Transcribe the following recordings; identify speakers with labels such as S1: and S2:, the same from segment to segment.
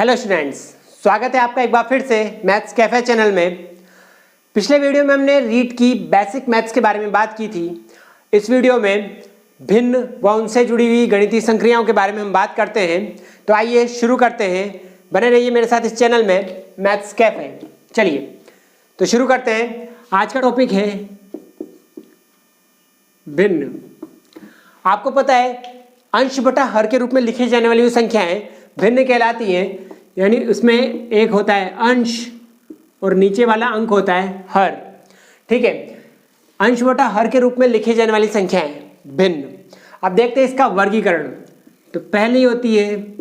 S1: Hello students, स्वागत है आपका एक बार फिर से मैथ्स कैफे चैनल में। पिछले वीडियो में हमने रीट की बेसिक मैथ्स के बारे में बात की थी। इस वीडियो में भिन्न व उनसे जुड़ी हुई गणितीय संक्रियाओं के बारे में हम बात करते हैं। तो आइए शुरू करते हैं, बने रहिए मेरे साथ इस चैनल में मैथ्स कैफे। चलिए तो शुरू करते हैं। आज का टॉपिक है भिन्न। आपको पता है अंश बटा हर के रूप में लिखी जाने वाली वो संख्याएं भिन्न कहलाती हैं। यानी उसमें एक होता है अंश और नीचे वाला अंक होता है हर। ठीक है, अंश बटा हर के रूप में लिखी जाने वाली संख्याएं भिन्न। अब देखते हैं इसका वर्गीकरण। तो पहली होती है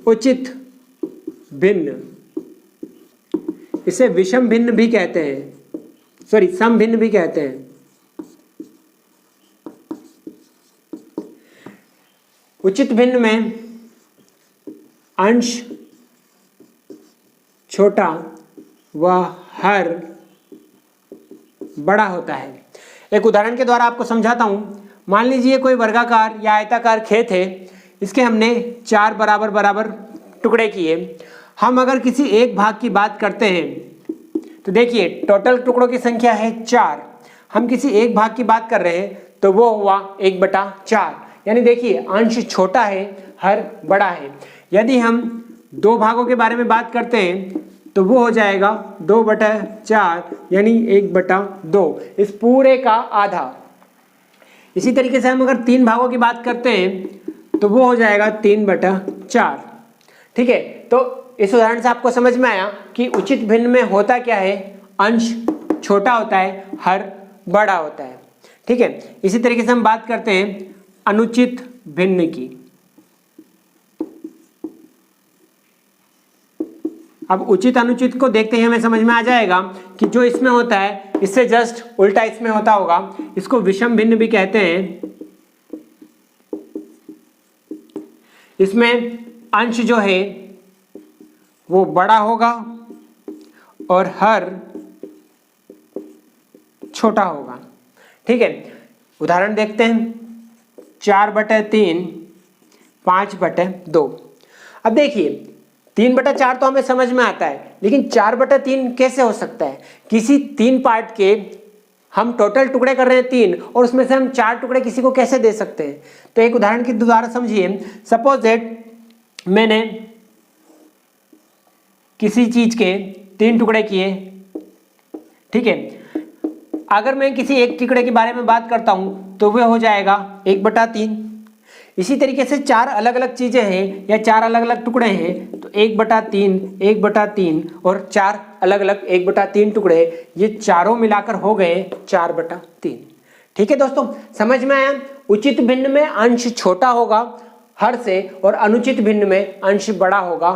S1: उचित भिन्न, इसे विषम भिन्न भी कहते हैं, सम भिन्न भी कहते हैं। उचित भिन्न में अंश छोटा व हर बड़ा होता है। एक उदाहरण के द्वारा आपको समझाता हूं। मान लीजिए कोई वर्गाकार या आयताकार खेत है, इसके हमने 4 बराबर बराबर टुकड़े किए। हम अगर किसी एक भाग की बात करते हैं तो देखिए टोटल टुकड़ों की संख्या है 4। हम किसी एक भाग की बात कर रहे हैं तो वो हुआ 1/4। यानी देखिए अंश छोटा है, हर बड़ा है। यदि हम दो भागों के बारे में बात करते हैं तो वो हो जाएगा 2/4 यानी 1/2, इस पूरे का आधा। इसी तरीके से हम अगर 3 भागों की बात करते हैं तो वो हो जाएगा 3/4। ठीक है, तो इस उदाहरण से आपको समझ में आया कि उचित भिन्न में होता क्या है, अंश छोटा होता है, हर बड़ा होता है। ठीक है, इसी तरीके से हम बात करते हैं अनुचित भिन्न की। अब उचित अनुचित को देखते ही हमें समझ में आ जाएगा कि जो इसमें होता है इससे जस्ट उल्टा इसमें होता होगा। इसको विषम भिन्न भी कहते हैं। इसमें अंश जो है वो बड़ा होगा और हर छोटा होगा। ठीक है, उदाहरण देखते हैं। 4/3, 5/2। अब देखिए 3/4 तो हमें समझ में आता है, लेकिन 4/3 कैसे हो सकता है? किसी 3 पार्ट के हम टोटल टुकड़े कर रहे हैं 3 और उसमें से हम 4 टुकड़े किसी को कैसे दे सकते हैं? तो एक उदाहरण के द्वारा समझिए। सपोज दैट मैंने किसी चीज के 3 टुकड़े किए। ठीक है, अगर मैं किसी एक टुकड़े के बारे में बात करता हूं तो वह हो जाएगा 1/3। इसी तरीके से 4 अलग अलग चीजें हैं या 4 अलग अलग टुकड़े हैं तो 1/3, 1/3 और 4 अलग अलग 1/3 टुकड़े, ये चारों मिलाकर हो गए 4/3। ठीक है दोस्तों, समझ में आया? उचित भिन्न में अंश छोटा होगा हर से और अनुचित भिन्न में अंश बड़ा होगा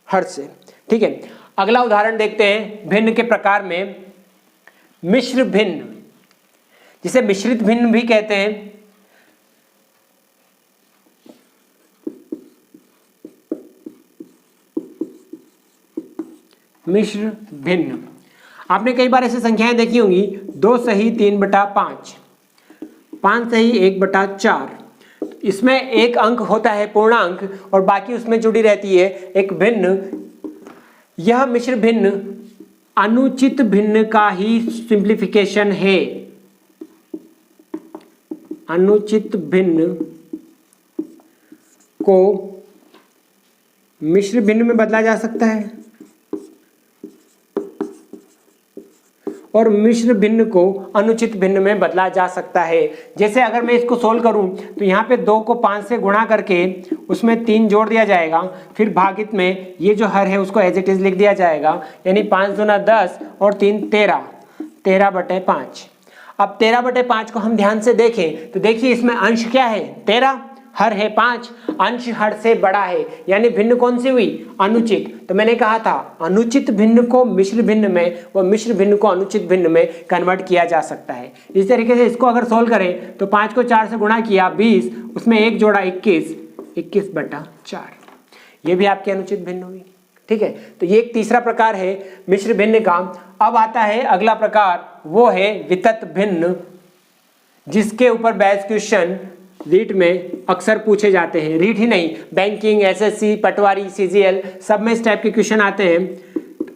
S1: हर से। ठीक है, अगला उदाहरण देखते हैं भिन्न के प्रकार में मिश्र भिन्न, जिसे मिश्रित भिन्न भी कहते हैं। मिश्र भिन्न, आपने कई बार ऐसी संख्याएं देखी होंगी। 2 सही 3/5, 5 सही 1/4। इसमें एक अंक होता है पूर्णांक और बाकी उसमें जुड़ी रहती है एक भिन्न। यह मिश्र भिन्न अनुचित भिन्न का ही सिंप्लीफिकेशन है। अनुचित भिन्न को मिश्र भिन्न में बदला जा सकता है और मिश्र भिन्न को अनुचित भिन्न में बदला जा सकता है। जैसे अगर मैं इसको सोल्व करूं तो यहाँ पे 2 को 5 से गुणा करके उसमें 3 जोड़ दिया जाएगा, फिर भागित में ये जो हर है उसको एज इट इज लिख दिया जाएगा। यानी 5 दूना 10 और 3 13, 13/5। अब 13/5 को हम ध्यान से देखें तो देखिए इसमें अंश क्या है? 13, हर है 5, अंश हर से बड़ा है। यानी भिन्न कौन सी हुई? अनुचित। तो मैंने कहा था अनुचित भिन्न को मिश्र भिन्न में व मिश्र भिन्न को अनुचित भिन्न में कन्वर्ट किया जा सकता है। इस तरीके से इसको अगर सोल्व करें तो 5 को 4 से गुणा किया 20, उसमें 1 जोड़ा 21, 21/4। ये भी आपकी अनुचित भिन्न हुई। ठीक है, तो ये एक तीसरा प्रकार है मिश्र भिन्न का। अब आता है अगला प्रकार, वो है वितत भिन्न, जिसके ऊपर बेस क्वेश्चन रीट में अक्सर पूछे जाते हैं। रीट ही नहीं, बैंकिंग, एसएससी, पटवारी, सीजीएल सब में इस टाइप के क्वेश्चन आते हैं।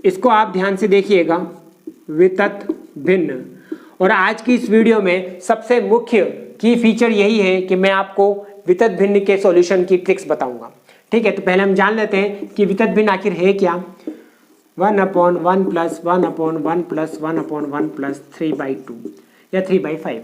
S1: इसको आप ध्यान से देखिएगा, वितत भिन्न। और आज की इस वीडियो में सबसे मुख्य की फीचर यही है कि मैं आपको वितत भिन्न के सॉल्यूशन की ट्रिक्स बताऊंगा। ठीक है, तो पहले हम जान लेते हैं कि वितत भिन्न आखिर है क्या। 1/1 + 1/1 + 1/1 + 3/2 या 3/5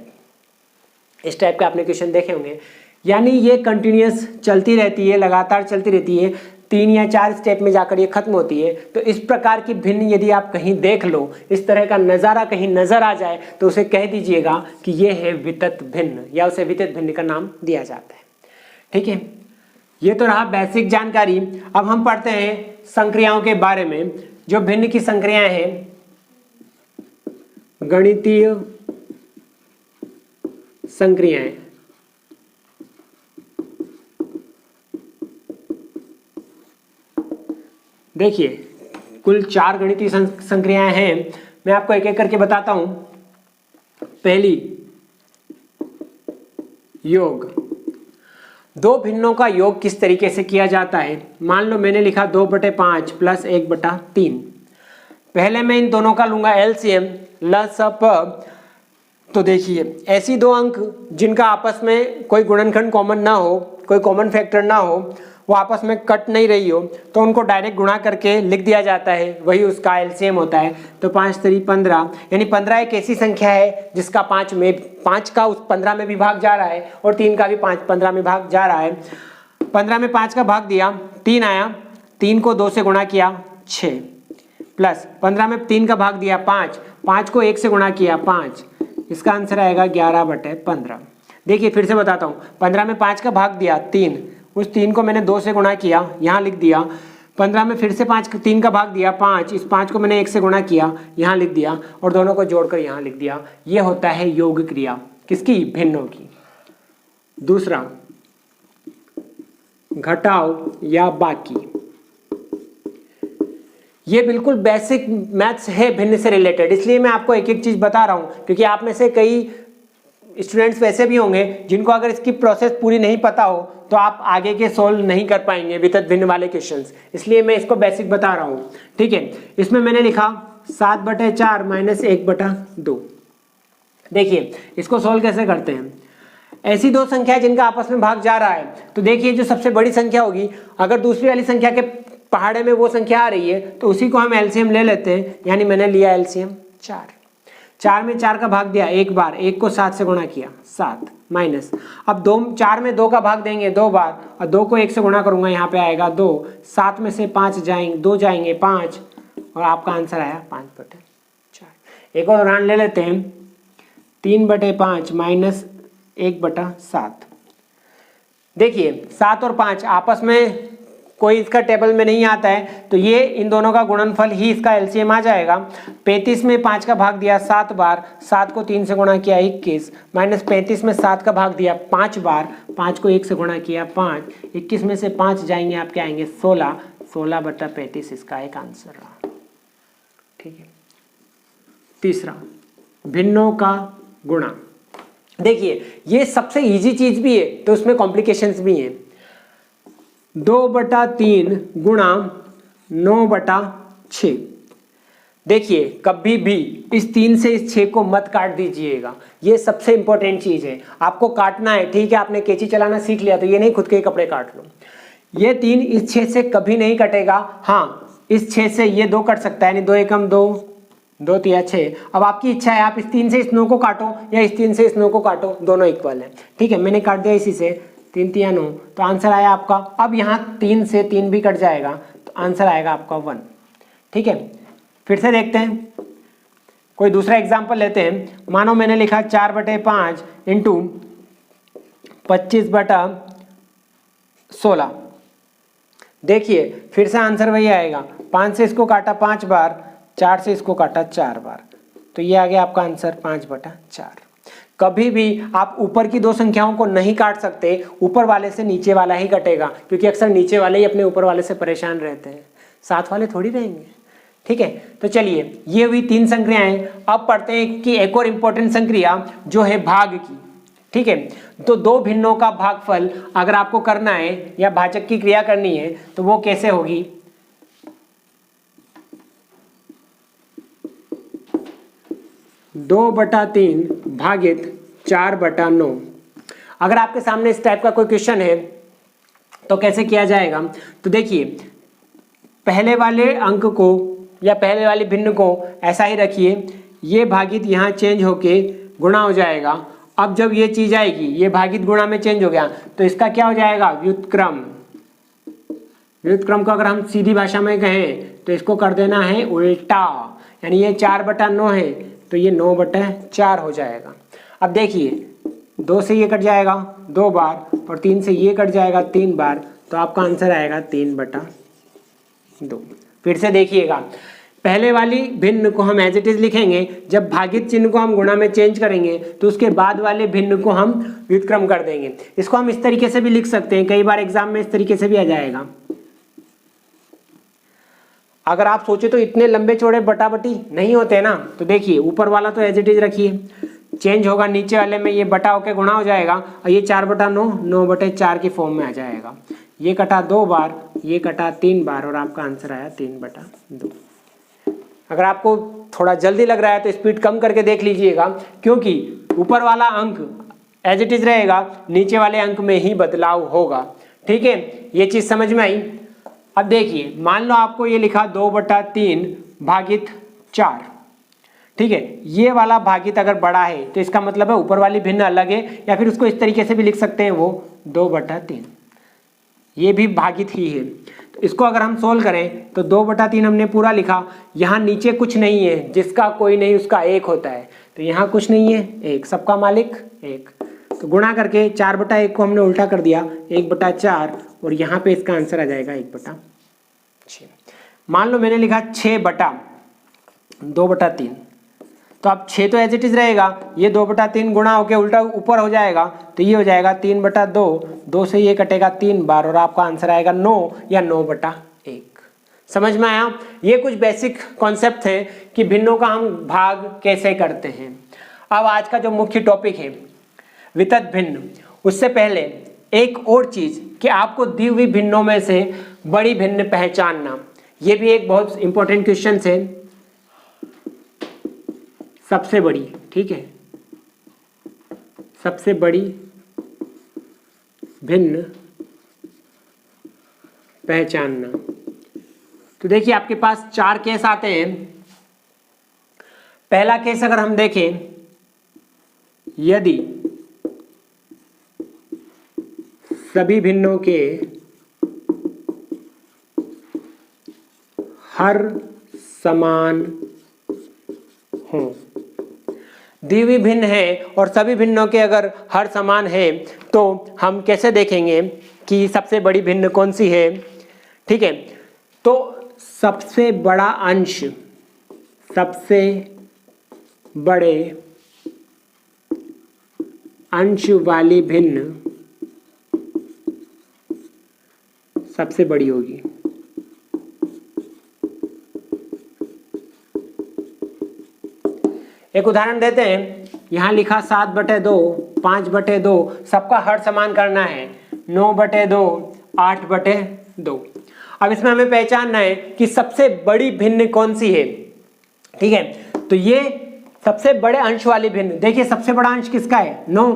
S1: इस टाइप के आपने क्वेश्चन देखे होंगे। यानी ये कंटिन्यूस चलती रहती है, लगातार चलती रहती है, 3 या 4 स्टेप में जाकर ये खत्म होती है। तो इस प्रकार की भिन्न यदि आप कहीं देख लो, इस तरह का नज़ारा कहीं नजर आ जाए, तो उसे कह दीजिएगा कि ये है वितत भिन्न, या उसे वितत भिन्न का नाम दिया जाता है। ठीक है, ये तो रहा बेसिक जानकारी। अब हम पढ़ते हैं संक्रियाओं के बारे में। जो भिन्न की संक्रियाएं हैं, गणितीय संक्रियाएं, देखिए कुल 4 गणितीय संक्रियाएं हैं। मैं आपको एक एक करके बताता हूं। पहली, योग। दो भिन्नों का योग किस तरीके से किया जाता है। मान लो मैंने लिखा 2/5 + 1/3। पहले मैं इन दोनों का लूंगा एलसीएम, लसप। तो देखिए ऐसी दो अंक जिनका आपस में कोई गुणनखंड कॉमन ना हो, कोई कॉमन फैक्टर ना हो, वो आपस में कट नहीं रही हो, तो उनको डायरेक्ट गुणा करके लिख दिया जाता है, वही उसका एलसीएम होता है। तो 5 × 3 = 15, यानी 15 एक ऐसी संख्या है जिसका 5 का उस 15 में भी भाग जा रहा है, और 3 का भी 15 में भाग जा रहा है। 15 में 5 का भाग दिया, 3 आया, 3 को 2 से गुणा किया 6, प्लस 15 में 3 का भाग दिया 5 को 1 से गुणा किया 5, इसका आंसर आएगा 11/15। देखिए फिर से बताता हूँ, 15 में 5 का भाग दिया 3, उस 3 को मैंने 2 से गुणा किया, यहाँ लिख दिया। 15 में फिर से 3 का भाग दिया 5, इस 5 को मैंने 1 से गुणा किया, यहाँ लिख दिया, और दोनों को जोड़कर यहाँ लिख दिया। ये होता है योग क्रिया, किसकी, भिन्नों की। दूसरा, घटाव या बाकी। ये बिल्कुल बेसिक मैथ्स है भिन्न से रिलेटेड, इसलिए मैं आपको एक एक चीज बता रहा हूँ, क्योंकि आप में से कई स्टूडेंट्स वैसे भी होंगे जिनको अगर इसकी प्रोसेस पूरी नहीं पता हो तो आप आगे के सोल्व नहीं कर पाएंगे वितत भिन्न वाले क्वेश्चंस, इसलिए मैं इसको बेसिक बता रहा हूँ। ठीक है, इसमें मैंने लिखा 7/4 - 1/2। देखिए इसको सोल्व कैसे करते हैं। ऐसी दो संख्या जिनका आपस में भाग जा रहा है, तो देखिए जो सबसे बड़ी संख्या होगी, अगर दूसरी वाली संख्या के पहाड़े में वो संख्या आ रही है तो उसी को हम एलसीएम ले लेते हैं। यानी मैंने लिया एलसीएम 4 में 4 का भाग दिया एक बार, 1 को 7 से गुणा किया 7, माइनस, अब 4 में 2 का भाग देंगे 2 बार, और 2 को 1 से गुणा करूंगा, यहाँ पे आएगा 2, 7 में से 5 जाएंगे, 2 जाएंगे 5, और आपका आंसर आया 5/4। एक और उदाहरण ले लेते हैं, 3/5 - 1/7। देखिए 7 और 5 आपस में कोई इसका टेबल में नहीं आता है, तो ये इन दोनों का गुणनफल ही इसका एलसीएम आ जाएगा। 35 में 5 का भाग दिया 7 बार, 7 को 3 से गुणा किया 21, माइनस 35 में 7 का भाग दिया 5 बार, 5 को 1 से गुणा किया 5, 21 में से 5 जाएंगे, आपके आएंगे 16, 16/35 इसका एक आंसर रहा। ठीक है, तीसरा, भिन्नों का गुणा। देखिए ये सबसे इजी चीज भी है तो उसमें कॉम्प्लिकेशंस भी हैं। 2/3 गुणा 9/6। देखिए कभी भी इस 3 से इस 6 को मत काट दीजिएगा, ये सबसे इंपॉर्टेंट चीज है। आपको काटना है, ठीक है, आपने कैंची चलाना सीख लिया तो ये नहीं खुद के कपड़े काट लो। ये 3 इस 6 से कभी नहीं कटेगा। हाँ, इस 6 से ये 2 कट सकता है, यानी 2 एकम 2, 2 तिया 6। अब आपकी इच्छा है, आप इस 3 से इस 9 को काटो या इस 3 से इस 9 को काटो, दोनों इक्वल है। ठीक है, मैंने काट दिया इसी से, 3 तिया 9, तो आंसर आया आपका। अब यहाँ 3 से 3 भी कट जाएगा तो आंसर आएगा आपका 1। ठीक है, फिर से देखते हैं, कोई दूसरा एग्जाम्पल लेते हैं। मानो मैंने लिखा 4/5 इंटू 25/16। देखिए फिर से आंसर वही आएगा, 5 से इसको काटा 5 बार, 4 से इसको काटा 4 बार, तो ये आ गया आपका आंसर 5/4। कभी भी आप ऊपर की दो संख्याओं को नहीं काट सकते, ऊपर वाले से नीचे वाला ही कटेगा, क्योंकि अक्सर नीचे वाले ही अपने ऊपर वाले से परेशान रहते हैं, साथ वाले थोड़ी रहेंगे। ठीक है, तो चलिए ये हुई 3 संक्रियाएं। अब पढ़ते हैं कि एक और इंपॉर्टेंट संक्रिया जो है भाग की। ठीक है। तो दो भिन्नों का भागफल अगर आपको करना है या भाजक की क्रिया करनी है तो वो कैसे होगी, 2/3 भागित 4/9। अगर आपके सामने इस टाइप का कोई क्वेश्चन है तो कैसे किया जाएगा, तो देखिए पहले वाले अंक को या पहले वाले भिन्न को ऐसा ही रखिए, ये भागित यहाँ चेंज होके गुणा हो जाएगा। अब जब ये चीज आएगी, ये भागित गुणा में चेंज हो गया तो इसका क्या हो जाएगा, व्युत्क्रम। व्युत्क्रम को अगर हम सीधी भाषा में कहें तो इसको कर देना है उल्टा, यानी ये 4/9 है तो ये 9/4 हो जाएगा। अब देखिए 2 से ये कट जाएगा 2 बार और 3 से ये कट जाएगा 3 बार, तो आपका आंसर आएगा 3/2। फिर से देखिएगा, पहले वाली भिन्न को हम एज इट इज लिखेंगे, जब भागित चिन्ह को हम गुणा में चेंज करेंगे तो उसके बाद वाले भिन्न को हम व्युत्क्रम कर देंगे। इसको हम इस तरीके से भी लिख सकते हैं, कई बार एग्जाम में इस तरीके से भी आ जाएगा। अगर आप सोचे तो इतने लंबे चौड़े बटाबटी नहीं होते ना, तो देखिए ऊपर वाला तो एज इट इज रखिए, चेंज होगा नीचे वाले में, ये बटा होके गुणा हो जाएगा और ये 4/9 9/4 की फॉर्म में आ जाएगा। ये कटा 2 बार, ये कटा 3 बार और आपका आंसर आया 3/2। अगर आपको थोड़ा जल्दी लग रहा है तो स्पीड कम करके देख लीजिएगा, क्योंकि ऊपर वाला अंक एज इट इज रहेगा, नीचे वाले अंक में ही बदलाव होगा। ठीक है, ये चीज समझ में आई। अब देखिए मान लो आपको ये लिखा 2/3 भागित 4, ठीक है, ये वाला भागित अगर बड़ा है तो इसका मतलब है ऊपर वाली भिन्न अलग है, या फिर उसको इस तरीके से भी लिख सकते हैं, वो 2/3 ये भी भागित ही है। तो इसको अगर हम सोल्व करें तो 2/3 हमने पूरा लिखा, यहाँ नीचे कुछ नहीं है, जिसका कोई नहीं उसका 1 होता है, तो यहाँ कुछ नहीं है 1, सबका मालिक 1, तो गुणा करके 4/1 को हमने उल्टा कर दिया 1/4 और यहाँ पे इसका आंसर आ जाएगा 1/6। मान लो मैंने लिखा 6/2/3, तो अब 6 तो एज इट इज रहेगा, ये 2/3 गुणा होके उल्टा ऊपर हो जाएगा तो ये हो जाएगा 3/2, 2 से ये कटेगा 3 बार और आपका आंसर आएगा 9 या 9/1। समझ में आया? ये कुछ बेसिक कॉन्सेप्ट है कि भिन्नों का हम भाग कैसे करते हैं। अब आज का जो मुख्य टॉपिक है वितत भिन्न, उससे पहले एक और चीज कि आपको दी हुई भिन्नों में से बड़ी भिन्न पहचानना, ये भी एक बहुत इंपॉर्टेंट क्वेश्चन है। सबसे बड़ी, ठीक है, सबसे बड़ी भिन्न पहचानना। तो देखिए आपके पास 4 केस आते हैं। पहला केस अगर हम देखें, यदि सभी भिन्नों के हर समान हों, दी हुई भिन्न है और सभी भिन्नों के अगर हर समान है तो हम कैसे देखेंगे कि सबसे बड़ी भिन्न कौन सी है। ठीक है, तो सबसे बड़ा अंश, सबसे बड़े अंश वाली भिन्न सबसे बड़ी होगी। एक उदाहरण देते हैं, यहां लिखा 7/2, 5/2, सबका हर समान करना है, 9/2, 8/2। अब इसमें हमें पहचानना है कि सबसे बड़ी भिन्न कौन सी है। ठीक है, तो ये सबसे बड़े अंश वाली भिन्न, देखिए सबसे बड़ा अंश किसका है, 9,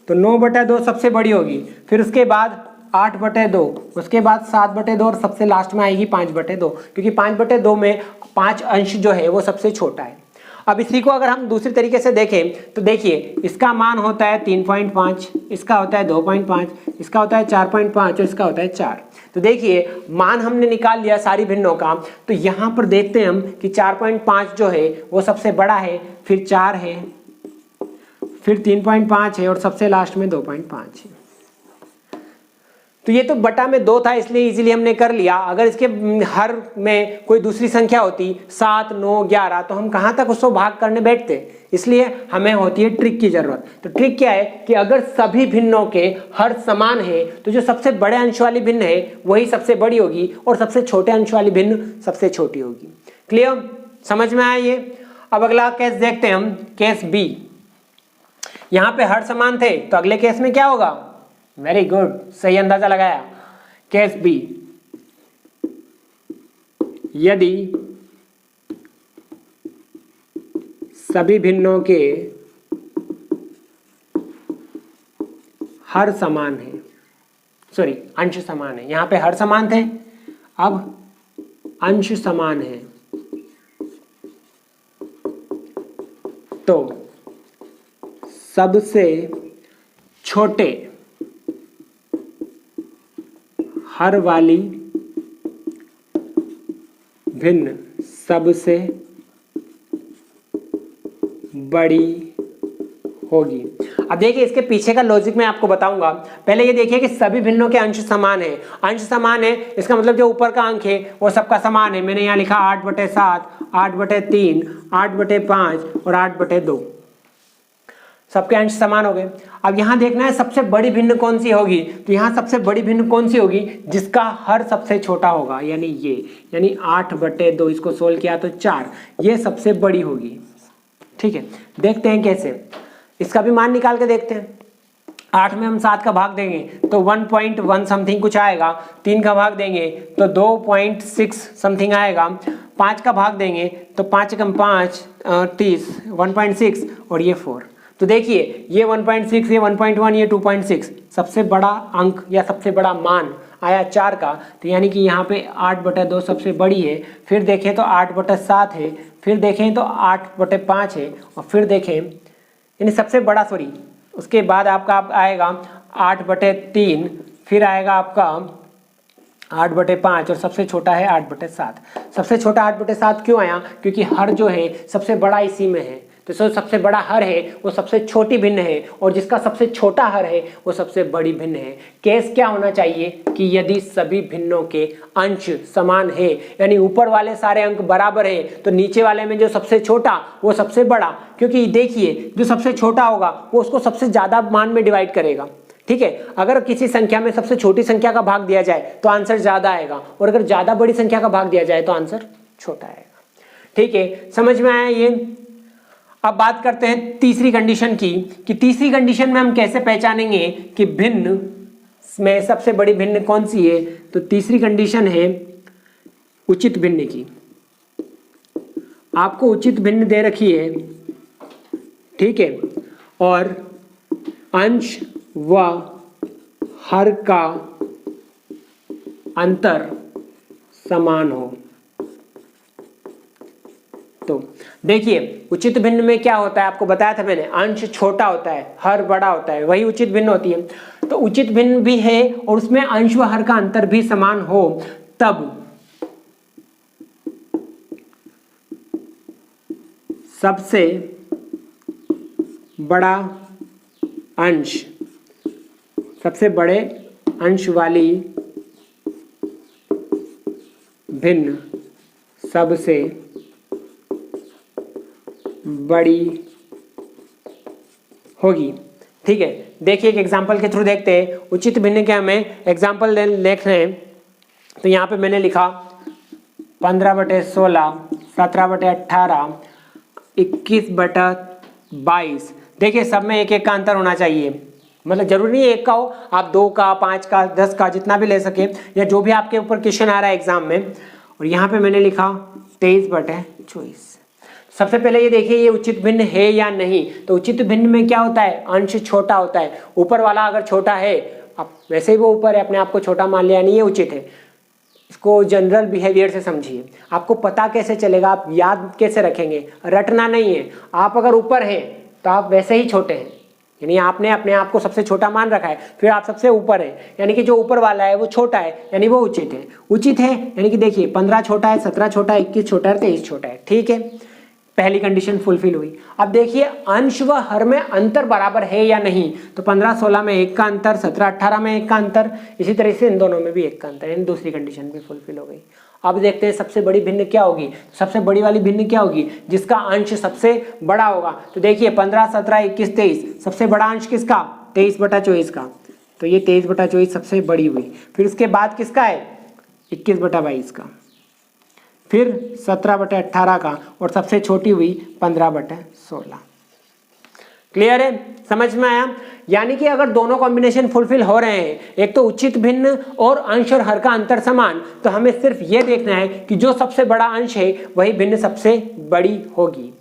S1: तो 9/2 सबसे बड़ी होगी, फिर उसके बाद 8/2, उसके बाद 7/2 और सबसे लास्ट में आएगी 5/2, क्योंकि 5/2 में 5 अंश जो है वो सबसे छोटा है। अब इसी को अगर हम दूसरी तरीके से देखें तो देखिए इसका मान होता है 3.5, इसका होता है 2.5, इसका होता है 4.5 और इसका होता है 4। तो देखिए मान हमने निकाल लिया सारी भिन्नों का, तो यहाँ पर देखते हैं हम कि 4.5 जो है वो सबसे बड़ा है, फिर 4 है, फिर 3.5 है और सबसे लास्ट में 2.5 है। तो ये तो बटा में 2 था इसलिए इजीली हमने कर लिया। अगर इसके हर में कोई दूसरी संख्या होती 7, 9, 11 तो हम कहाँ तक उसको भाग करने बैठते, इसलिए हमें होती है ट्रिक की जरूरत। तो ट्रिक क्या है कि अगर सभी भिन्नों के हर समान है तो जो सबसे बड़े अंश वाली भिन्न है वही सबसे बड़ी होगी और सबसे छोटे अंश वाली भिन्न सबसे छोटी होगी। क्लियर, समझ में आया ये? अब अगला केस देखते हैं हम, केस बी। यहाँ पे हर समान थे तो अगले केस में क्या होगा? वेरी गुड, सही अंदाजा लगाया। केस बी, यदि सभी भिन्नों के हर समान है, सॉरी अंश समान है, यहाँ पे हर समान थे, अब अंश समान है, तो सबसे छोटे हर वाली भिन्न सबसे बड़ी होगी। अब देखिए इसके पीछे का लॉजिक मैं आपको बताऊंगा। पहले ये देखिए कि सभी भिन्नों के अंश समान है। अंश समान है इसका मतलब जो ऊपर का अंक है वो सबका समान है। मैंने यहाँ लिखा 8/7, 8/3, 8/5 और 8/2, सबके अंश समान हो गए। अब यहाँ देखना है सबसे बड़ी भिन्न कौन सी होगी, तो यहाँ सबसे बड़ी भिन्न कौन सी होगी? जिसका हर सबसे छोटा होगा, यानी ये, यानी 8/2, इसको सोल्व किया तो 4, ये सबसे बड़ी होगी। ठीक है, देखते हैं कैसे, इसका भी मान निकाल के देखते हैं। 8 में हम 7 का भाग देंगे तो 1.1 समथिंग कुछ आएगा, 3 का भाग देंगे तो 2.6 समथिंग आएगा, 5 का भाग देंगे तो 5 कम 5 30, 1.6 और ये 4। तो देखिए ये 1.6, ये 1.1, ये 2.6, सबसे बड़ा अंक या सबसे बड़ा मान आया 4 का, तो यानी कि यहाँ पे 8/2 सबसे बड़ी है। फिर देखें तो 8/7 है, फिर देखें तो 8/5 है, और फिर देखें यानी सबसे बड़ा, सॉरी उसके बाद आपका आएगा 8/3, फिर आएगा आपका 8/5 और सबसे छोटा है 8/7। सबसे छोटा 8/7 क्यों आया? क्योंकि हर जो है सबसे बड़ा इसी में है, तो सबसे बड़ा हर है वो सबसे छोटी भिन्न है, और जिसका सबसे छोटा हर है वो सबसे बड़ी भिन्न है। केस क्या होना चाहिए कि यदि सभी भिन्नों के अंश समान है, यानी ऊपर वाले सारे अंक बराबर है, तो नीचे वाले में जो सबसे छोटा वो सबसे बड़ा, क्योंकि देखिए जो सबसे छोटा होगा वो उसको सबसे ज्यादा मान में डिवाइड करेगा। ठीक है, अगर किसी संख्या में सबसे छोटी संख्या का भाग दिया जाए तो आंसर ज्यादा आएगा, और अगर ज्यादा बड़ी संख्या का भाग दिया जाए तो आंसर छोटा आएगा। ठीक है, समझ में आया ये? अब बात करते हैं तीसरी कंडीशन की, कि तीसरी कंडीशन में हम कैसे पहचानेंगे कि भिन्न में सबसे बड़ी भिन्न कौन सी है। तो तीसरी कंडीशन है उचित भिन्न की। आपको उचित भिन्न दे रखी है, ठीक है, और अंश व हर का अंतर समान हो। तो देखिए उचित भिन्न में क्या होता है, आपको बताया था मैंने, अंश छोटा होता है, हर बड़ा होता है, वही उचित भिन्न होती है। तो उचित भिन्न भी है और उसमें अंश व हर का अंतर भी समान हो, तब सबसे बड़ा अंश, सबसे बड़े अंश वाली भिन्न सबसे बड़ी होगी। ठीक है, देखिए एक एग्जांपल के थ्रू देखते हैं उचित भिन्न के हमें एग्जांपल लिख रहे हैं। तो यहाँ पे मैंने लिखा 15/16, 17/18, 21/22। देखिए सब में एक एक का अंतर होना चाहिए, मतलब जरूरी नहीं एक का हो, आप 2 का, 5 का, 10 का, जितना भी ले सके, या जो भी आपके ऊपर क्वेश्चन आ रहा है एग्जाम में। और यहाँ पे मैंने लिखा 23/24। सबसे पहले ये देखिए ये उचित भिन्न है या नहीं। तो उचित भिन्न में क्या होता है, अंश छोटा होता है। ऊपर वाला अगर छोटा है, अब वैसे ही वो ऊपर है, अपने आप को छोटा मान लिया, नहीं ये उचित है। इसको जनरल बिहेवियर से समझिए। आपको पता कैसे चलेगा, आप याद कैसे रखेंगे, रटना नहीं है। आप अगर ऊपर हैं तो आप वैसे ही छोटे हैं, यानी आपने अपने आप को सबसे छोटा मान रखा है, फिर आप सबसे ऊपर हैं, यानी कि जो ऊपर वाला है वो छोटा है, यानी वो उचित है। उचित है यानी कि देखिए 15 छोटा है, 17 छोटा है, 21 छोटा है, 23 छोटा है। ठीक है, पहली कंडीशन फुलफिल हुई। अब देखिए अंश व हर में अंतर बराबर है या नहीं। तो 15-16 में 1 का अंतर, 17-18 में 1 का अंतर, इसी तरह से इन दोनों में भी 1 का अंतर, यानी दूसरी कंडीशन भी फुलफिल हो गई। अब देखते हैं सबसे बड़ी भिन्न क्या होगी। सबसे बड़ी वाली भिन्न क्या होगी, जिसका अंश सबसे बड़ा होगा। तो देखिए 15, 17, 21, 23, सबसे बड़ा अंश किसका, 23/24 का। तो ये 23/24 सबसे बड़ी हुई। फिर उसके बाद किसका है, 21/22 का, फिर 17/18 का, और सबसे छोटी हुई 15/16। क्लियर है, समझ में आया? यानी कि अगर दोनों कॉम्बिनेशन फुलफिल हो रहे हैं, एक तो उचित भिन्न और अंश और हर का अंतर समान, तो हमें सिर्फ ये देखना है कि जो सबसे बड़ा अंश है वही भिन्न सबसे बड़ी होगी।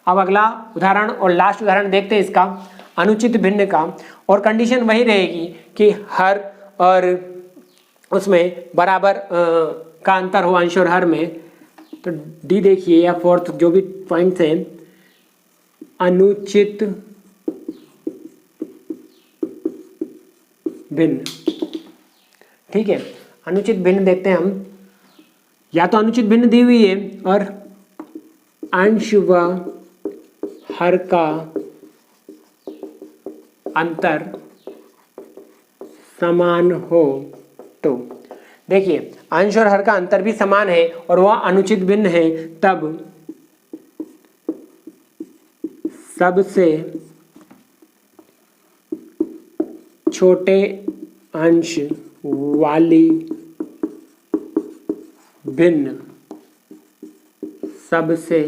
S1: अब अगला उदाहरण और लास्ट उदाहरण देखते हैं इसका, अनुचित भिन्न का, और कंडीशन वही रहेगी कि हर और उसमें बराबर का अंतर हो अंश और हर में। तो डी देखिए या फोर्थ जो भी पॉइंट्स हैं, अनुचित भिन्न, ठीक है। अनुचित भिन्न देखते हैं हम, या तो अनुचित भिन्न दी हुई है और अंश व हर का अंतर समान हो, तो देखिए अंश और हर का अंतर भी समान है और वह अनुचित भिन्न है, तब सबसे छोटे अंश वाली भिन्न सबसे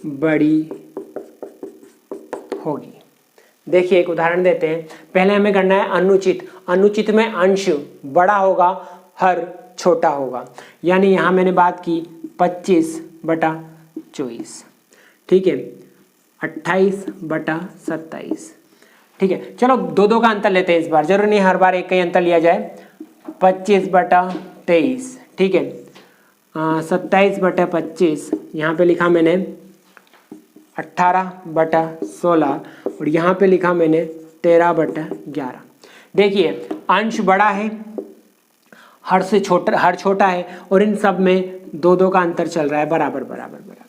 S1: बड़ी होगी। देखिए एक उदाहरण देते हैं। पहले हमें करना है अनुचित। अनुचित में अंश बड़ा होगा, हर छोटा होगा। यानी यहां मैंने बात की 25/24, ठीक है, 28/27, ठीक है। चलो दो दो का अंतर लेते हैं इस बार, जरूर नहीं हर बार एक का ही अंतर लिया जाए। 25/23, ठीक है, 27/25, यहाँ पे लिखा मैंने 18/16 और यहाँ पे लिखा मैंने 13/11। देखिए अंश बड़ा है, हर छोटा है और इन सब में दो दो का अंतर चल रहा है, बराबर बराबर बराबर।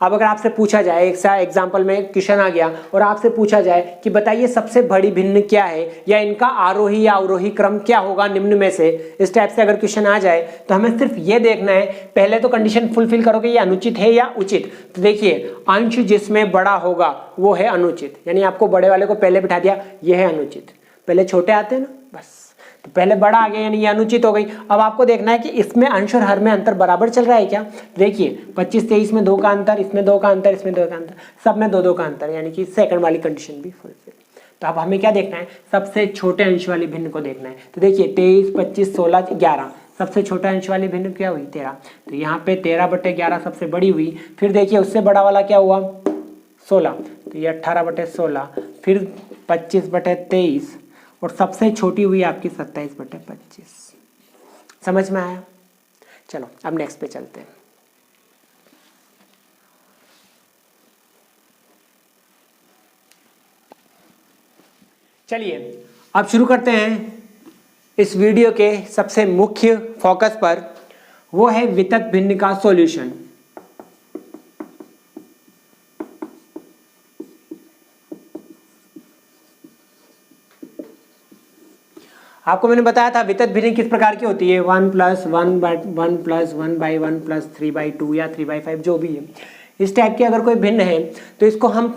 S1: अब अगर आपसे पूछा जाए, एक एग्जाम्पल में क्वेश्चन आ गया और आपसे पूछा जाए कि बताइए सबसे बड़ी भिन्न क्या है, या इनका आरोही या अवरोही क्रम क्या होगा निम्न में से, इस टाइप से अगर क्वेश्चन आ जाए तो हमें सिर्फ ये देखना है, पहले तो कंडीशन फुलफिल करोगे ये अनुचित है या उचित। तो देखिए अंश जिसमें बड़ा होगा वो है अनुचित, यानी आपको बड़े वाले को पहले बिठा दिया, ये है अनुचित। पहले छोटे आते हैं ना, बस, तो पहले बड़ा आ गया यानी ये अनुचित हो गई। अब आपको देखना है कि इसमें अंश और हर में अंतर बराबर चल रहा है क्या। देखिए 25-23 में 2 का अंतर, इसमें 2 का अंतर, इसमें 2 का अंतर, सब में 2 का अंतर, यानी कि सेकंड वाली कंडीशन भी फुलफिल। तो अब हमें क्या देखना है, सबसे छोटे अंश वाली भिन्न को देखना है। तो देखिए 23, 25, 16, 11, सबसे छोटा अंश वाली भिन्न क्या हुई, 13। तो यहाँ पे 13/11 सबसे बड़ी हुई। फिर देखिए उससे बड़ा वाला क्या हुआ, 16, तो ये 18/16, फिर 25/23 और सबसे छोटी हुई आपकी 27/25। समझ में आया? चलो अब नेक्स्ट पे चलते हैं। चलिए अब शुरू करते हैं इस वीडियो के सबसे मुख्य फोकस पर, वो है वितत भिन्न का सॉल्यूशन। आपको मैंने बताया था वितत भिन्न किस प्रकार की होती है, 1 + 1 + 1 + 1/1 + 3/2 या 3/5 जो भी है। इस टाइप की अगर कोई भिन्न है तो इसको हम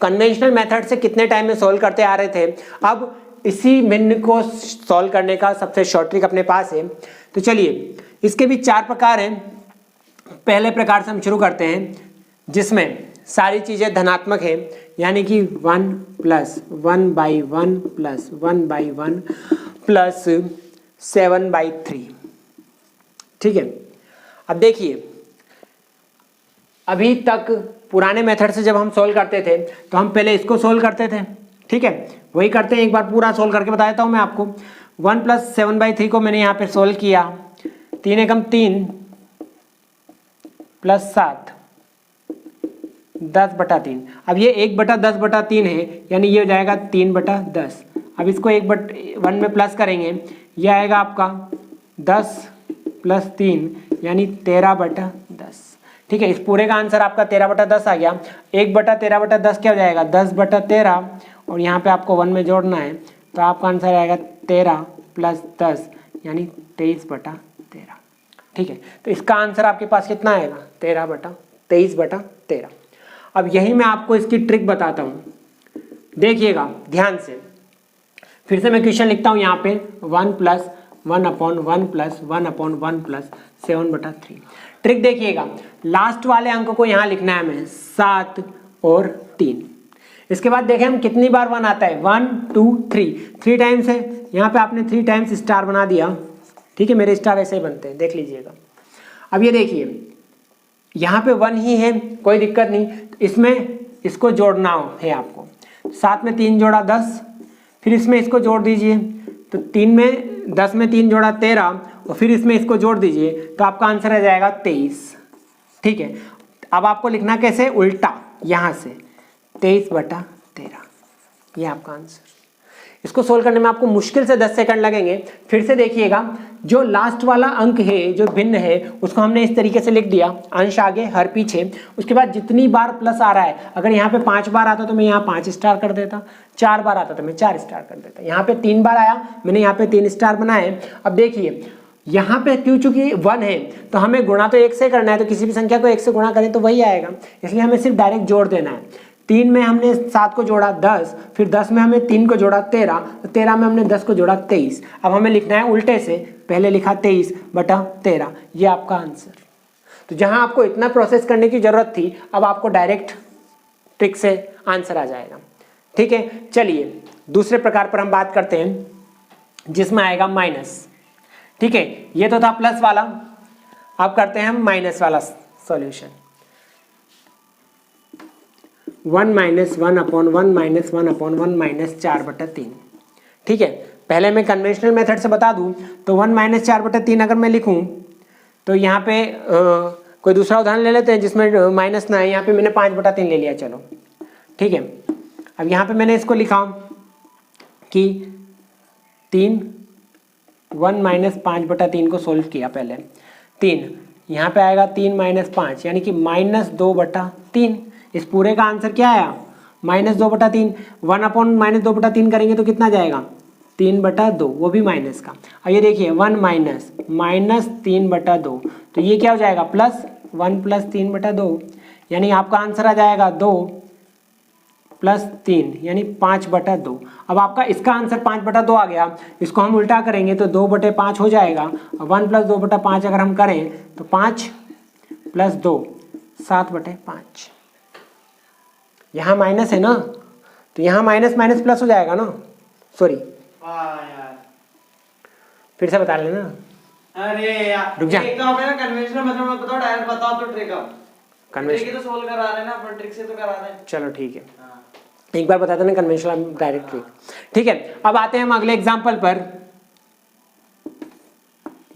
S1: कन्वेंशनल मेथड से कितने टाइम में सॉल्व करते आ रहे थे। अब इसी भिन्न को सॉल्व करने का सबसे शॉर्ट ट्रिक अपने पास है। तो चलिए इसके भी 4 प्रकार हैं। पहले प्रकार से हम शुरू करते हैं जिसमें सारी चीज़ें धनात्मक है, यानी कि 1 + 1/1 + 1/1 + 7/3, ठीक है। अब देखिए अभी तक पुराने मेथड से जब हम सॉल्व करते थे तो हम पहले इसको सॉल्व करते थे, ठीक है, वही करते हैं। एक बार पूरा सॉल्व करके बता देता हूँ मैं आपको। 1 + 7/3 को मैंने यहाँ पे सॉल्व किया, 3 एकम 3 + 7 10/3। अब ये 1/10/3 है, यानी ये हो जाएगा 3/10। अब इसको 1 में प्लस करेंगे, ये आएगा आपका 10 + 3 यानी 13/10, ठीक है। इस पूरे का आंसर आपका 13/10 आ गया। 1/13/10 क्या हो जाएगा, 10/13, और यहाँ पे आपको 1 में जोड़ना है तो आपका आंसर आएगा 13 + 10 यानी 23/13, ठीक है। तो इसका आंसर आपके पास कितना आएगा, 23/13। अब यही मैं आपको इसकी ट्रिक बताता हूँ, देखिएगा ध्यान से। फिर से मैं क्वेश्चन लिखता हूँ यहाँ पे 1 + 1/1 + 1/1 + 7/3। ट्रिक देखिएगा, लास्ट वाले अंक को यहाँ लिखना है हमें 7 और 3। इसके बाद देखें हम कितनी बार 1 आता है, 1 2 3, 3 टाइम्स है। यहाँ पे आपने 3 टाइम्स स्टार बना दिया, ठीक है, मेरे स्टार ऐसे ही बनते हैं, देख लीजिएगा। अब ये देखिए यहाँ पे 1 ही है, कोई दिक्कत नहीं, इसमें इसको जोड़ना है आपको। 7 में 3 जोड़ा 10, फिर इसमें इसको जोड़ दीजिए, तो 10 में 3 जोड़ा 13, और फिर इसमें इसको जोड़ दीजिए तो आपका आंसर आ जाएगा 23। ठीक है, अब आपको लिखना कैसे, उल्टा, यहाँ से 23/13, ये आपका आंसर। इसको सोल्व करने में आपको मुश्किल से 10 सेकंड लगेंगे। फिर से देखिएगा, जो लास्ट वाला अंक है, जो भिन्न है, उसको हमने इस तरीके से लिख दिया, अंश आगे हर पीछे। उसके बाद जितनी बार प्लस आ रहा है, अगर यहाँ पे 5 बार आता तो मैं यहाँ 5 स्टार कर देता, 4 बार आता तो मैं 4 स्टार कर देता, यहाँ पे 3 बार आया मैंने यहाँ पे 3 स्टार बनाए। अब देखिए यहाँ पे क्यों, चूंकि 1 है तो हमें गुणा तो 1 से करना है, तो किसी भी संख्या को 1 से गुणा करें तो वही आएगा, इसलिए हमें सिर्फ डायरेक्ट जोड़ देना है। 3 में हमने 7 को जोड़ा 10, फिर 10 में हमने 3 को जोड़ा 13, 13 में हमने 10 को जोड़ा 23। अब हमें लिखना है उल्टे से, पहले लिखा 23/13, ये आपका आंसर। तो जहां आपको इतना प्रोसेस करने की जरूरत थी, अब आपको डायरेक्ट ट्रिक से आंसर आ जाएगा। ठीक है, चलिए दूसरे प्रकार पर हम बात करते हैं, जिसमें आएगा माइनस। ठीक है, ये तो था प्लस वाला, अब करते हैं हम माइनस वाला सॉल्यूशन। 1 - 1/1 - 1/1 -4/3। ठीक है, पहले मैं कन्वेंशनल मेथड से बता दूं तो 1 - 4/3 अगर मैं लिखूं तो यहाँ पे कोई दूसरा उदाहरण ले लेते हैं जिसमें माइनस ना है। यहाँ पे मैंने 5/3 ले लिया, चलो ठीक है। अब यहाँ पे मैंने इसको लिखा कि 1 - 5/3 को सोल्व किया पहले, 3 यहाँ पे आएगा 3 - 5 यानी कि -2/3। इस पूरे का आंसर क्या आया, -2/3। 1 - -2/3 करेंगे तो कितना जाएगा, 3/2, वो भी माइनस का। अब ये देखिए 1 - -3/2, तो ये क्या हो जाएगा, +1 + 3/2, यानी आपका आंसर आ जाएगा 2 + 3 यानी 5/2। अब आपका इसका आंसर 5/2 आ गया, इसको हम उल्टा करेंगे तो 2/5 हो जाएगा। 1 + 2/5 अगर हम करें तो 5 + 2 7/5। यहाँ माइनस है ना, तो यहाँ माइनस माइनस प्लस हो जाएगा ना, सॉरी
S2: यार
S1: फिर से बता लेना।
S2: अरे यार
S1: रुक जा,
S2: कन्वेंशनल मेथड में बताओ, डायरेक्ट बताओ तो ट्रिक। अब
S1: कन्वेंशन
S2: तो सोल्व करा रहे हैं ना अपन, ट्रिक से तो करा रहे हैं।
S1: चलो ठीक है, एक बार बता देना कन्वेंशनल डायरेक्ट ट्रिक। ठीक है, अब आते हैं हम अगले एग्जांपल पर,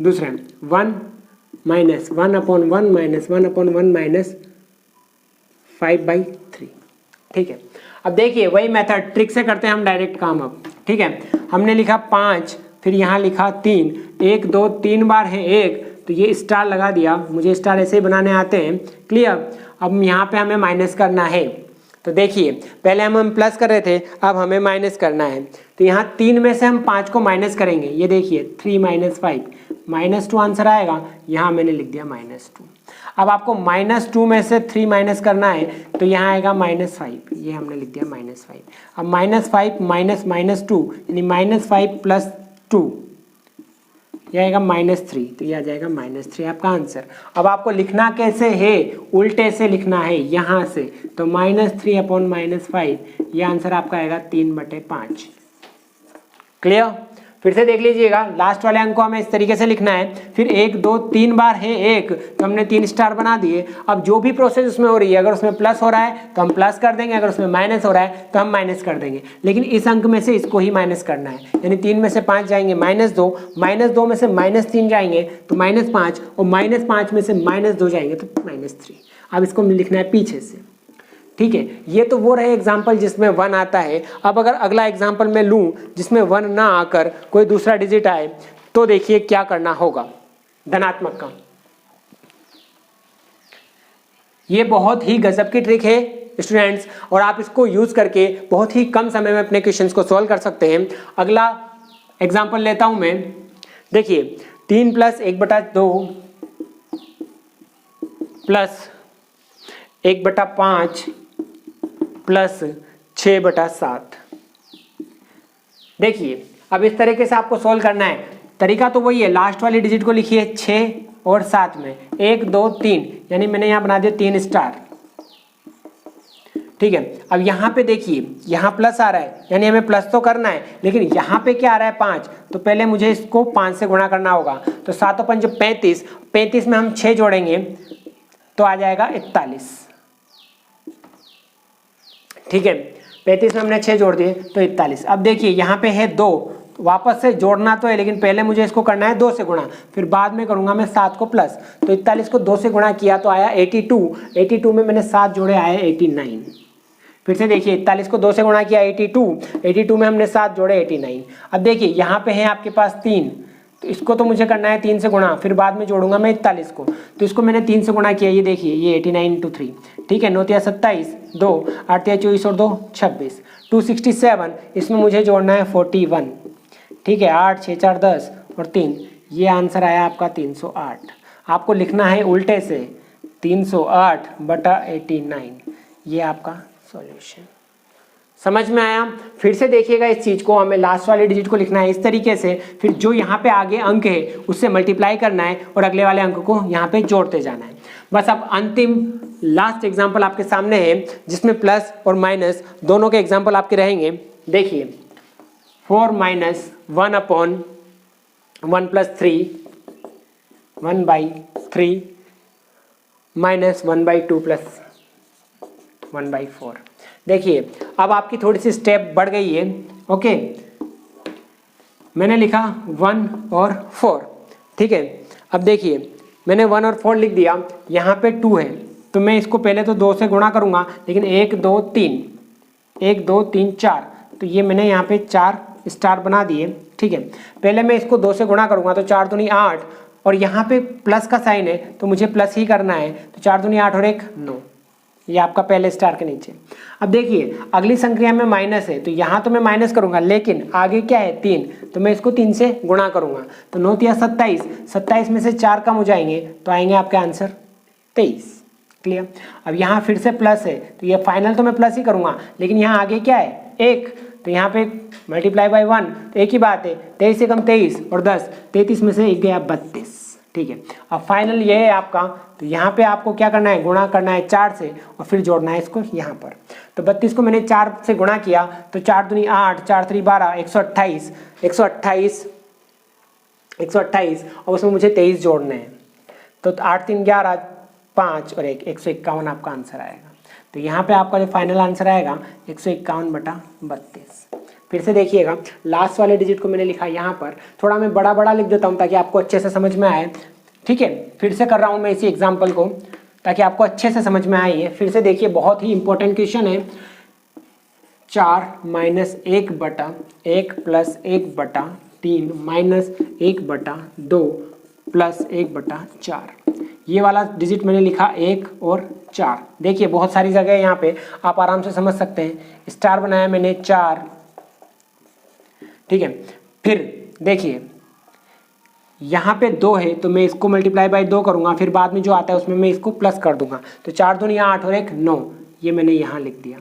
S1: दूसरे 1 - 1/1 - 5/3। ठीक है, अब देखिए वही मेथड, ट्रिक से करते हैं हम डायरेक्ट काम। अब ठीक है, हमने लिखा 5, फिर यहाँ लिखा 3, 1 2 3 बार है 1, तो ये स्टार लगा दिया, मुझे स्टार ऐसे ही बनाने आते हैं, क्लियर। अब यहाँ पे हमें माइनस करना है, तो देखिए पहले हम प्लस कर रहे थे, अब हमें माइनस करना है। तो यहाँ 3 में से हम 5 को माइनस करेंगे, ये देखिए 3 - 5 -2 आंसर आएगा, यहाँ मैंने लिख दिया -2। अब आपको -2 में से 3 माइनस करना है, तो यहाँ आएगा -5, ये हमने लिख दिया -5। अब -5 - -2 यानी -5 + 2, यह आएगा -3, तो ये आ जाएगा -3 आपका आंसर। अब आपको लिखना कैसे है, उल्टे से लिखना है यहाँ से, तो -3/- 5, ये आंसर आपका आएगा 3/5। क्लियर, फिर से देख लीजिएगा, लास्ट वाले अंक को हमें इस तरीके से लिखना है, फिर 1 2 3 बार है 1, तो हमने 3 स्टार बना दिए। अब जो भी प्रोसेस उसमें हो रही है, अगर उसमें प्लस हो रहा है तो हम प्लस कर देंगे, अगर उसमें माइनस हो रहा है तो हम माइनस कर देंगे, लेकिन इस अंक में से इसको ही माइनस करना है, यानी 3 में से 5 जाएंगे -2, -2 में से -3 जाएंगे तो -5, और -5 में से -2 जाएंगे तो -3। अब इसको लिखना है पीछे से। ठीक है, ये तो वो रहे एग्जाम्पल जिसमें 1 आता है। अब अगर अगला एग्जाम्पल मैं लूँ जिसमें 1 ना आकर कोई दूसरा डिजिट आए, तो देखिए क्या करना होगा, धनात्मक का। ये बहुत ही गजब की ट्रिक है स्टूडेंट्स, और आप इसको यूज करके बहुत ही कम समय में अपने क्वेश्चंस को सॉल्व कर सकते हैं। अगला एग्जाम्पल लेता हूं मैं, देखिए 3 + 1/2 प्लस 1/5 प्लस 6/7। देखिए अब इस तरीके से आपको सोल्व करना है, तरीका तो वही है, लास्ट वाली डिजिट को लिखिए 6 और 7 में 1 2 3, यानी मैंने यहाँ बना दिया 3 स्टार, ठीक है। अब यहाँ पे देखिए, यहाँ प्लस आ रहा है, यानी हमें प्लस तो करना है, लेकिन यहाँ पे क्या आ रहा है 5, तो पहले मुझे इसको 5 से गुणा करना होगा। तो 7 और 5 35, 35 में हम 6 जोड़ेंगे तो आ जाएगा 41। ठीक है, 35 में हमने 6 जोड़ दिए तो 41। अब देखिए यहाँ पे है 2, वापस से जोड़ना तो है, लेकिन पहले मुझे इसको करना है 2 से गुणा, फिर बाद में करूंगा मैं 7 को प्लस। तो 41 को 2 से गुणा किया तो आया 82, 82 में मैंने 7 जोड़े आए 89। फिर से देखिए 41 को 2 से गुणा किया 82, 82 में हमने 7 जोड़े 89। अब देखिए यहाँ पे है आपके पास 3, तो इसको तो मुझे करना है 3 से गुणा, फिर बाद में जोड़ूंगा मैं 41 को, तो इसको मैंने 3 से गुणा किया, ये देखिए ये 89 × 3। ठीक है, 9 × 27, 2 8 × 24 और 2 26, 267, इसमें मुझे जोड़ना है 41। ठीक है, 8 6 4 10 और 3, ये आंसर आया आपका 308। आपको लिखना है उल्टे से 308/89, ये आपका सॉल्यूशन। समझ में आया? फिर से देखिएगा इस चीज को, हमें लास्ट वाले डिजिट को लिखना है इस तरीके से, फिर जो यहाँ पे आगे अंक है उससे मल्टीप्लाई करना है और अगले वाले अंक को यहाँ पे जोड़ते जाना है। बस अब अंतिम लास्ट एग्जाम्पल आपके सामने है, जिसमें प्लस और माइनस दोनों के एग्जाम्पल आपके रहेंगे। देखिए 4 - 1/1 + 3, 1/3 -1/2 + 1/4। देखिए अब आपकी थोड़ी सी स्टेप बढ़ गई है। ओके, मैंने लिखा 1 और 4। ठीक है, अब देखिए मैंने 1 और 4 लिख दिया, यहाँ पे 2 है, तो मैं इसको पहले तो 2 से गुणा करूँगा, लेकिन 1 2 3, 1 2 3 4, तो ये मैंने यहाँ पे 4 स्टार बना दिए। ठीक है, पहले मैं इसको 2 से गुणा करूँगा तो 4 दूनी 8, और यहाँ पे प्लस का साइन है तो मुझे प्लस ही करना है, तो 4 दूनी 8 और 1 9, ये आपका पहले स्टार के नीचे। अब देखिए अगली संख्या में माइनस है, तो यहाँ तो मैं माइनस करूँगा, लेकिन आगे क्या है 3, तो मैं इसको 3 से गुणा करूँगा, तो 9 × 3 = 27, 27 में से 4 कम हो जाएंगे तो आएंगे आपके आंसर 23। क्लियर? अब यहाँ फिर से प्लस है, तो ये फाइनल तो मैं प्लस ही करूँगा, लेकिन यहाँ आगे क्या है 1, तो यहाँ पे मल्टीप्लाई बाई 1, तो एक ही बात है, 23 से कम 23 और 10, 33 में से 1 गया 32। ठीक है, अब फाइनल ये है आपका, तो यहाँ पे आपको क्या करना है, गुणा करना है 4 से और फिर जोड़ना है इसको यहाँ पर। तो 32 को मैंने 4 से गुणा किया, तो 4 दूनी 8, 4 3 12, 128, 128 और उसमें मुझे 23 जोड़ने हैं, तो 8 3 11 5 और 1 151 आपका आंसर आएगा। तो यहाँ पे आपका जो फाइनल आंसर आएगा 151/32। फिर से देखिएगा लास्ट वाले डिजिट को मैंने लिखा यहाँ पर, थोड़ा मैं बड़ा बड़ा लिख देता हूँ ताकि आपको अच्छे से समझ में आए। ठीक है, फिर से कर रहा हूँ मैं इसी एग्जाम्पल को ताकि आपको अच्छे से समझ में आए। फिर से देखिए, बहुत ही इंपॉर्टेंट क्वेश्चन है। 4 - 1/1 + 1/3 -1/2 + 1/4, ये वाला डिजिट मैंने लिखा 1 और 4। देखिए बहुत सारी जगह है यहाँ पे, आप आराम से समझ सकते हैं। स्टार बनाया मैंने 4। ठीक है, फिर देखिए यहाँ पे 2 है, तो मैं इसको मल्टीप्लाई बाई 2 करूँगा, फिर बाद में जो आता है उसमें मैं इसको प्लस कर दूंगा, तो 4 दूनी 8 और 1 9, ये मैंने यहाँ लिख दिया।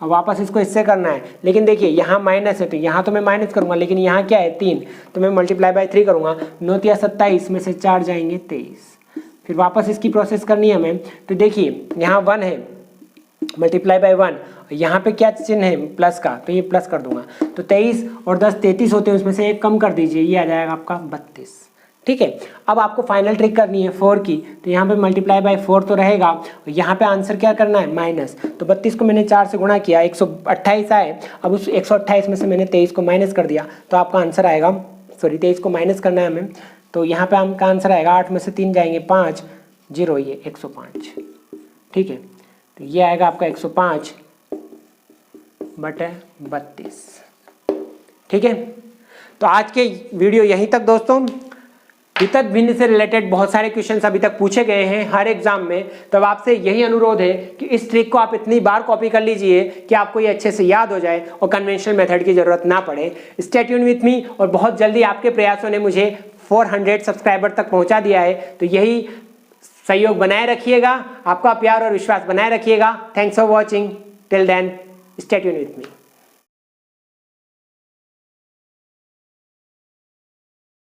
S1: अब वापस इसको इससे करना है, लेकिन देखिए यहाँ माइनस है, तो यहाँ तो मैं माइनस करूँगा, लेकिन यहाँ क्या है 3, तो मैं मल्टीप्लाई बाई 3 करूँगा, 9 × 27 में से 4 जाएंगे 23। फिर वापस इसकी प्रोसेस करनी है हमें, तो देखिए यहाँ 1 है, मल्टीप्लाई बाई 1, यहाँ पे क्या चिन्ह है प्लस का, तो ये प्लस कर दूंगा, तो 23 और 10 33 होते हैं, उसमें से 1 कम कर दीजिए, ये आ जाएगा आपका 32। ठीक है, अब आपको फाइनल ट्रिक करनी है 4 की, तो यहाँ पे मल्टीप्लाई बाई 4 तो रहेगा, यहाँ पे आंसर क्या करना है माइनस, तो 32 को मैंने 4 से गुणा किया, 128 आए, अब उस 128 में से मैंने 23 को माइनस कर दिया, तो आपका आंसर आएगा, सॉरी 23 को माइनस करना है हमें, तो यहाँ पे आपका आंसर आएगा 8 में से 3 जाएंगे 5, 0 ये 105। ठीक है, तो ये आएगा आपका 105/32। ठीक है, तो आज के वीडियो यहीं तक दोस्तों। वितत भिन्न से रिलेटेड बहुत सारे क्वेश्चंस अभी तक पूछे गए हैं हर एग्जाम में, तो अब आपसे यही अनुरोध है कि इस ट्रिक को आप इतनी बार कॉपी कर लीजिए कि आपको ये अच्छे से याद हो जाए और कन्वेंशनल मेथड की जरूरत ना पड़े। स्टे ट्यून विथ मी, और बहुत जल्दी आपके प्रयासों ने मुझे 400 सब्सक्राइबर तक पहुंचा दिया है, तो यही सहयोग बनाए रखिएगा, आपका प्यार और विश्वास बनाए रखिएगा। Thanks for watching, till then stay tune with me.